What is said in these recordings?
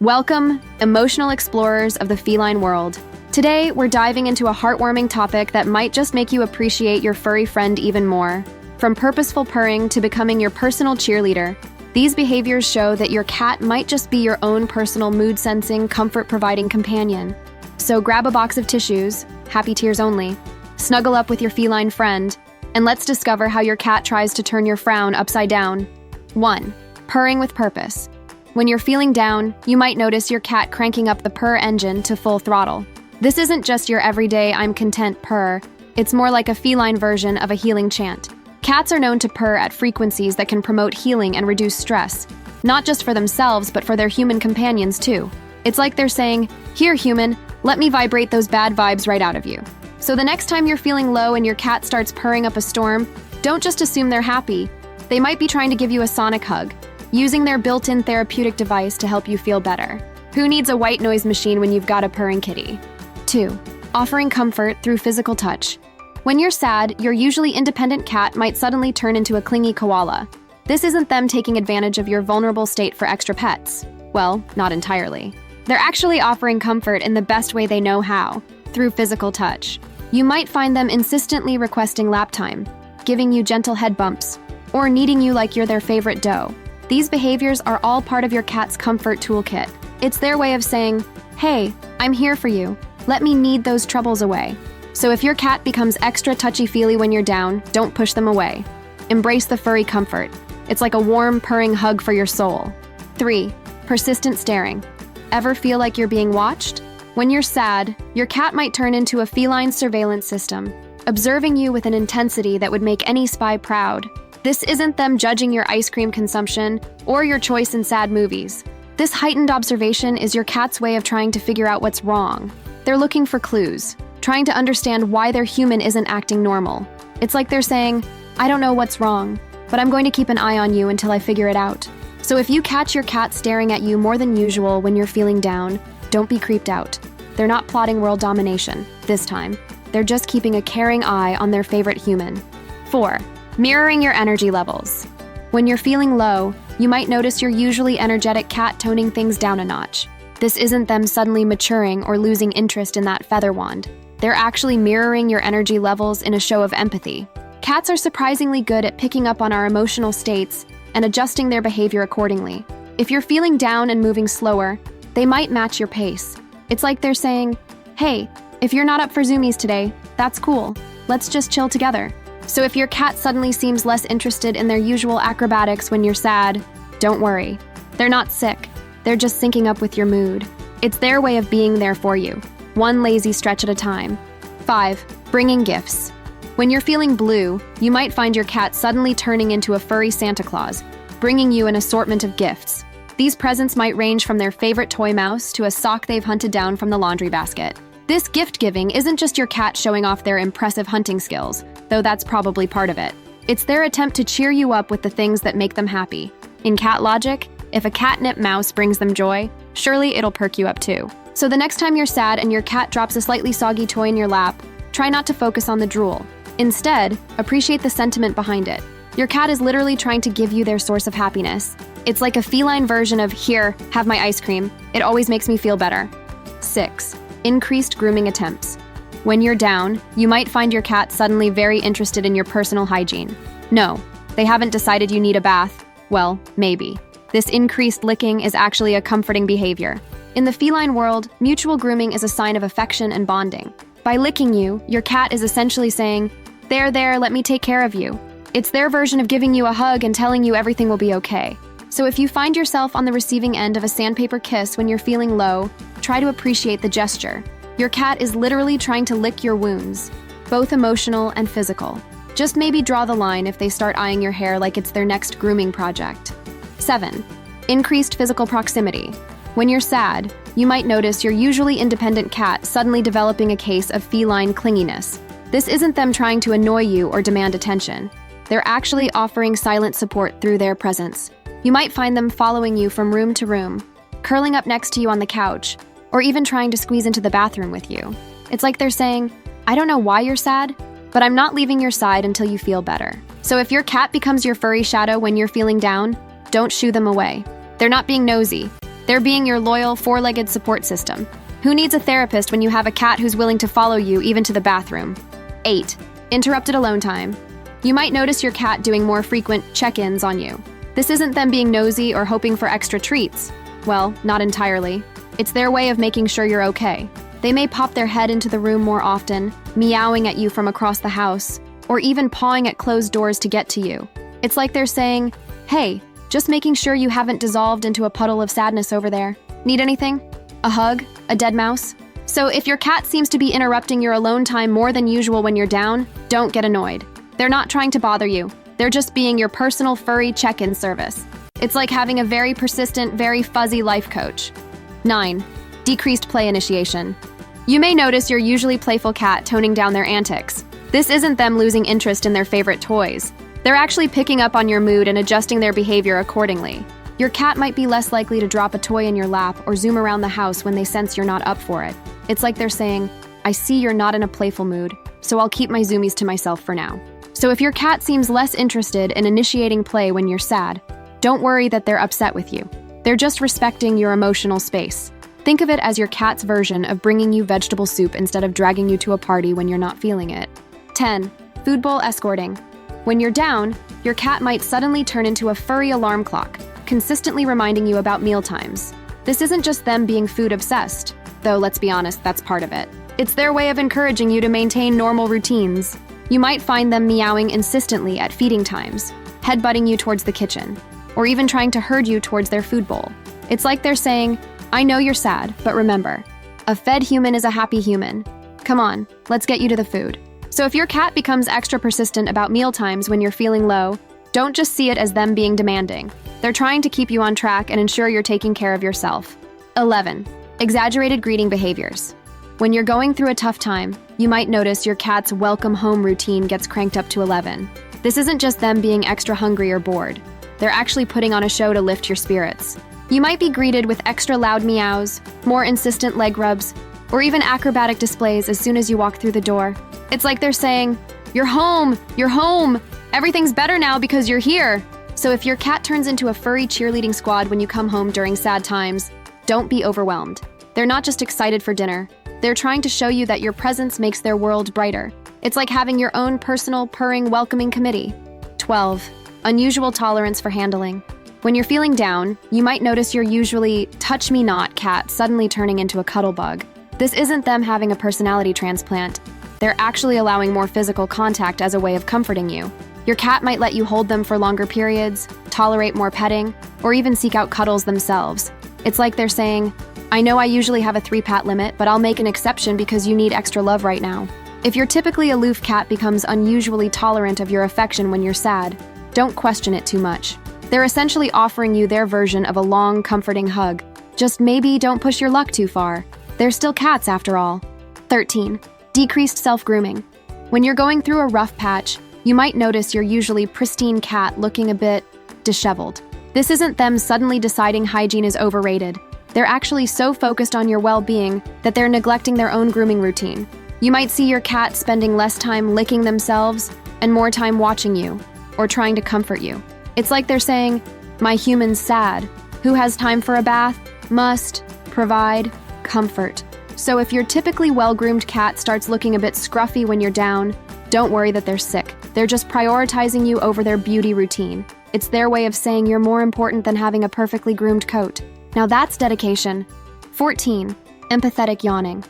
Welcome, emotional explorers of the feline world. Today, we're diving into a heartwarming topic that might just make you appreciate your furry friend even more. From purposeful purring to becoming your personal cheerleader, these behaviors show that your cat might just be your own personal mood-sensing, comfort-providing companion. So grab a box of tissues, happy tears only, snuggle up with your feline friend, and let's discover how your cat tries to turn your frown upside down. 1. Purring with purpose. When you're feeling down, you might notice your cat cranking up the purr engine to full throttle. This isn't just your everyday I'm content purr, it's more like a feline version of a healing chant. Cats are known to purr at frequencies that can promote healing and reduce stress, not just for themselves but for their human companions too. It's like they're saying, "Here, human, let me vibrate those bad vibes right out of you." So the next time you're feeling low and your cat starts purring up a storm, don't just assume they're happy. They might be trying to give you a sonic hug, using their built-in therapeutic device to help you feel better. Who needs a white noise machine when you've got a purring kitty? 2. Offering comfort through physical touch. When you're sad, your usually independent cat might suddenly turn into a clingy koala. This isn't them taking advantage of your vulnerable state for extra pets. Well, not entirely. They're actually offering comfort in the best way they know how, through physical touch. You might find them insistently requesting lap time, giving you gentle head bumps, or kneading you like you're their favorite dough. These behaviors are all part of your cat's comfort toolkit. It's their way of saying, "Hey, I'm here for you. Let me knead those troubles away." So if your cat becomes extra touchy-feely when you're down, don't push them away. Embrace the furry comfort. It's like a warm, purring hug for your soul. 3. Persistent staring. Ever feel like you're being watched? When you're sad, your cat might turn into a feline surveillance system, observing you with an intensity that would make any spy proud. This isn't them judging your ice cream consumption or your choice in sad movies. This heightened observation is your cat's way of trying to figure out what's wrong. They're looking for clues, trying to understand why their human isn't acting normal. It's like they're saying, "I don't know what's wrong, but I'm going to keep an eye on you until I figure it out." So if you catch your cat staring at you more than usual when you're feeling down, don't be creeped out. They're not plotting world domination this time. They're just keeping a caring eye on their favorite human. 4. Mirroring your energy levels. When you're feeling low, you might notice your usually energetic cat toning things down a notch. This isn't them suddenly maturing or losing interest in that feather wand. They're actually mirroring your energy levels in a show of empathy. Cats are surprisingly good at picking up on our emotional states and adjusting their behavior accordingly. If you're feeling down and moving slower, they might match your pace. It's like they're saying, "Hey, if you're not up for zoomies today, that's cool. Let's just chill together." So if your cat suddenly seems less interested in their usual acrobatics when you're sad, don't worry. They're not sick. They're just syncing up with your mood. It's their way of being there for you, one lazy stretch at a time. 5. Bringing gifts. When you're feeling blue, you might find your cat suddenly turning into a furry Santa Claus, bringing you an assortment of gifts. These presents might range from their favorite toy mouse to a sock they've hunted down from the laundry basket. This gift-giving isn't just your cat showing off their impressive hunting skills, though that's probably part of it. It's their attempt to cheer you up with the things that make them happy. In cat logic, if a catnip mouse brings them joy, surely it'll perk you up too. So the next time you're sad and your cat drops a slightly soggy toy in your lap, try not to focus on the drool. Instead, appreciate the sentiment behind it. Your cat is literally trying to give you their source of happiness. It's like a feline version of, "Here, have my ice cream. It always makes me feel better." 6. Increased grooming attempts. When you're down, you might find your cat suddenly very interested in your personal hygiene. No, they haven't decided you need a bath. Well, maybe. This increased licking is actually a comforting behavior. In the feline world, mutual grooming is a sign of affection and bonding. By licking you, your cat is essentially saying, There, let me take care of you." It's their version of giving you a hug and telling you everything will be okay. So if you find yourself on the receiving end of a sandpaper kiss when you're feeling low, try to appreciate the gesture. Your cat is literally trying to lick your wounds, both emotional and physical. Just maybe draw the line if they start eyeing your hair like it's their next grooming project. 7. Increased physical proximity. When you're sad, you might notice your usually independent cat suddenly developing a case of feline clinginess. This isn't them trying to annoy you or demand attention. They're actually offering silent support through their presence. You might find them following you from room to room, curling up next to you on the couch, or even trying to squeeze into the bathroom with you. It's like they're saying, "I don't know why you're sad, but I'm not leaving your side until you feel better." So if your cat becomes your furry shadow when you're feeling down, don't shoo them away. They're not being nosy. They're being your loyal, four-legged support system. Who needs a therapist when you have a cat who's willing to follow you even to the bathroom? 8. Interrupted alone time. You might notice your cat doing more frequent check-ins on you. This isn't them being nosy or hoping for extra treats. Well, not entirely. It's their way of making sure you're okay. They may pop their head into the room more often, meowing at you from across the house, or even pawing at closed doors to get to you. It's like they're saying, "Hey, just making sure you haven't dissolved into a puddle of sadness over there. Need anything? A hug? A dead mouse?" So if your cat seems to be interrupting your alone time more than usual when you're down, don't get annoyed. They're not trying to bother you. They're just being your personal furry check-in service. It's like having a very persistent, very fuzzy life coach. 9. Decreased play initiation. You may notice your usually playful cat toning down their antics. This isn't them losing interest in their favorite toys. They're actually picking up on your mood and adjusting their behavior accordingly. Your cat might be less likely to drop a toy in your lap or zoom around the house when they sense you're not up for it. It's like they're saying, "I see you're not in a playful mood, so I'll keep my zoomies to myself for now." So if your cat seems less interested in initiating play when you're sad, don't worry that they're upset with you. They're just respecting your emotional space. Think of it as your cat's version of bringing you vegetable soup instead of dragging you to a party when you're not feeling it. 10. Food bowl escorting. When you're down, your cat might suddenly turn into a furry alarm clock, consistently reminding you about meal times. This isn't just them being food obsessed, though let's be honest, that's part of it. It's their way of encouraging you to maintain normal routines. You might find them meowing insistently at feeding times, headbutting you towards the kitchen, or even trying to herd you towards their food bowl. It's like they're saying, "I know you're sad, but remember, a fed human is a happy human. Come on, let's get you to the food." So if your cat becomes extra persistent about meal times when you're feeling low, don't just see it as them being demanding. They're trying to keep you on track and ensure you're taking care of yourself. 11. Exaggerated greeting behaviors. When you're going through a tough time, you might notice your cat's welcome home routine gets cranked up to 11. This isn't just them being extra hungry or bored. They're actually putting on a show to lift your spirits. You might be greeted with extra loud meows, more insistent leg rubs, or even acrobatic displays as soon as you walk through the door. It's like they're saying, "You're home! You're home! Everything's better now because you're here!" So if your cat turns into a furry cheerleading squad when you come home during sad times, don't be overwhelmed. They're not just excited for dinner. They're trying to show you that your presence makes their world brighter. It's like having your own personal, purring, welcoming committee. 12. Unusual tolerance for handling. When you're feeling down, you might notice your usually touch-me-not cat suddenly turning into a cuddle bug. This isn't them having a personality transplant. They're actually allowing more physical contact as a way of comforting you. Your cat might let you hold them for longer periods, tolerate more petting, or even seek out cuddles themselves. It's like they're saying, "I know I usually have a 3-pat limit, but I'll make an exception because you need extra love right now." If your typically aloof cat becomes unusually tolerant of your affection when you're sad, don't question it too much. They're essentially offering you their version of a long, comforting hug. Just maybe don't push your luck too far. They're still cats after all. 13. Decreased self-grooming. When you're going through a rough patch, you might notice your usually pristine cat looking a bit disheveled. This isn't them suddenly deciding hygiene is overrated. They're actually so focused on your well-being that they're neglecting their own grooming routine. You might see your cat spending less time licking themselves and more time watching you or trying to comfort you. It's like they're saying, "My human's sad. Who has time for a bath? Must provide comfort." So if your typically well-groomed cat starts looking a bit scruffy when you're down, don't worry that they're sick. They're just prioritizing you over their beauty routine. It's their way of saying you're more important than having a perfectly groomed coat. Now that's dedication. 14. Empathetic yawning.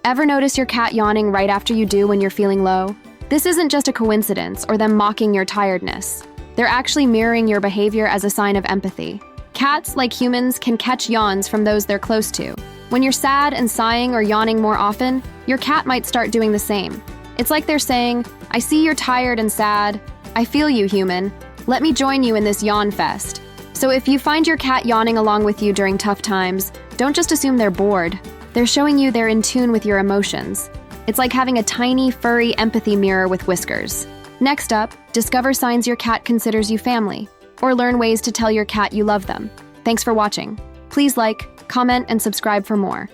Ever notice your cat yawning right after you do when you're feeling low? This isn't just a coincidence or them mocking your tiredness. They're actually mirroring your behavior as a sign of empathy. Cats, like humans, can catch yawns from those they're close to. When you're sad and sighing or yawning more often, your cat might start doing the same. It's like they're saying, "I see you're tired and sad. I feel you, human. Let me join you in this yawn fest." So if you find your cat yawning along with you during tough times, don't just assume they're bored. They're showing you they're in tune with your emotions. It's like having a tiny, furry empathy mirror with whiskers. Next up, discover signs your cat considers you family, or learn ways to tell your cat you love them. Thanks for watching. Please like, comment, and subscribe for more.